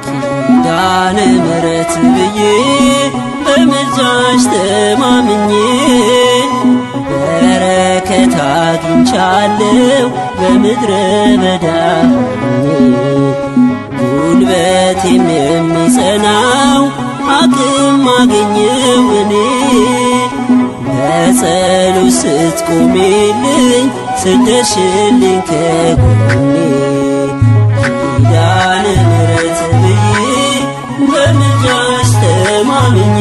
ኪዳነ ምሕረት ብዬ በምልጃሽ ተማምኜ በረከት አግኝቻለሁ በምድረ በዳ ጉልበቴም የሚጸናው አቅም አገኘው እኔ በጸሎት ስትቆሚልኝ ስትደርሽልኝ ከጎኔ ኪዳነ ምሕረት ብዬ በምልጃሽ ተማምኜ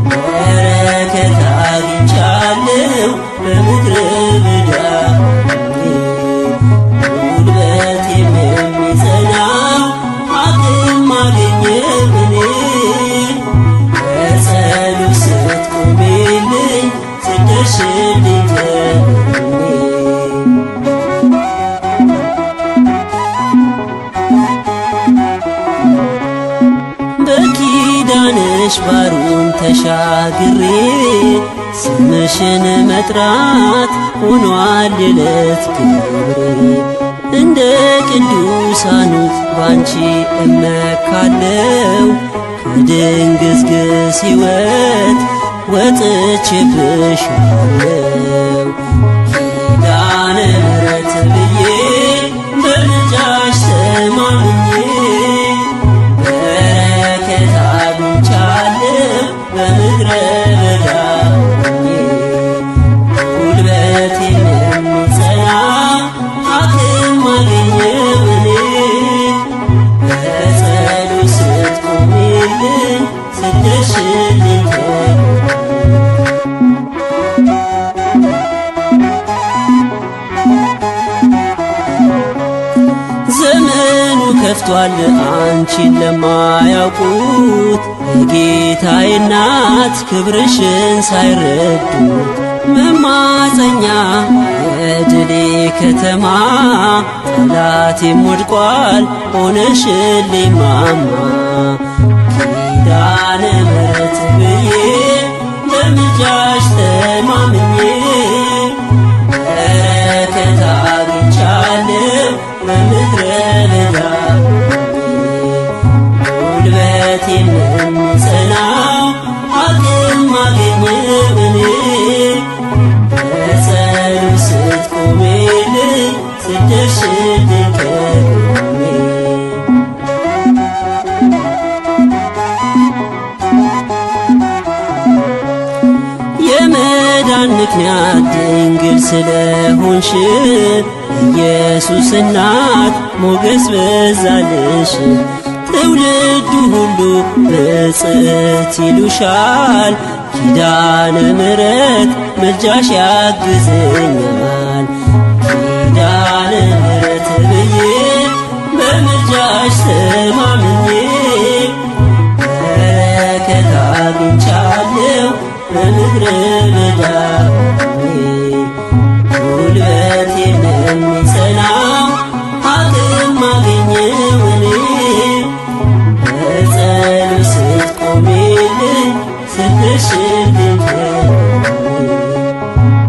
በረከት አግኝቻለሁ በምድረ በዳ ጉልበቴም የሚጸናው አቅም አገኘው እኔ በጸሎት ስትቆሚልኝ ስትደርሽልኝ ከጎኔ በኪዳንሽ ባሩን ተሻግሬ ስምሽን መጥራት ሆኗል የዕለት ክብሬ እንደ ቅዱሳኑ ባንቺ እመካለው ከድንግዝግዝ ሕይወት ወጥቼብሻለው ኪዳነ ምሕረት ብዬ በምልጃሽ ተማምኜ በረከት አግኝቻለሁ በምድረ በዳ ጉልበቴም የሚጸና አቅም አገኘው እኔ በጸሎት ስትቆሚልኝ ስትደርሽልኝ ዘመኑ ከፍቷል አንቺን ለማያውቁት የጌታዬ እናት ክብርሽን ሳይረዱት መማፀኛ የድሌ ከተማ ጠላቴም ወድቋል ሆነሽልኝ ማማ ኪዳነ ምሕረት ብዬ በምልጃሽ ተማምኜ በረከት አግኝቻለሁ በምድረ በዳ ጉልበቴም የሚጸናው አቅም አገኘው እኔ በጸሎት ስትቆሚልኝ ስትደርሽልኝ ከጎኔ የመዳን ምክንያት ድንግል ስለሆንሽ ኢየሱስ እናት ሞገስ በዛልሽ ትውልዱ ሁሉ ብፅዕት ይሉሻል ኪዳነ ምሕረት ምልጃሽ ያግዘኛል ኪዳነ ምሕረት ብዬ በምልጃሽ ተማምኜ በረከት አግኝቻለሁ በምድረ በዳ ጉልበቴም የሚጸናው አቅም አገኘው እኔ በጸሎት ስትቆሚልኝ ስትደርሽልኝ ከጎኔ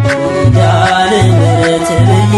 ኪዳነ ምሕረት ብዬ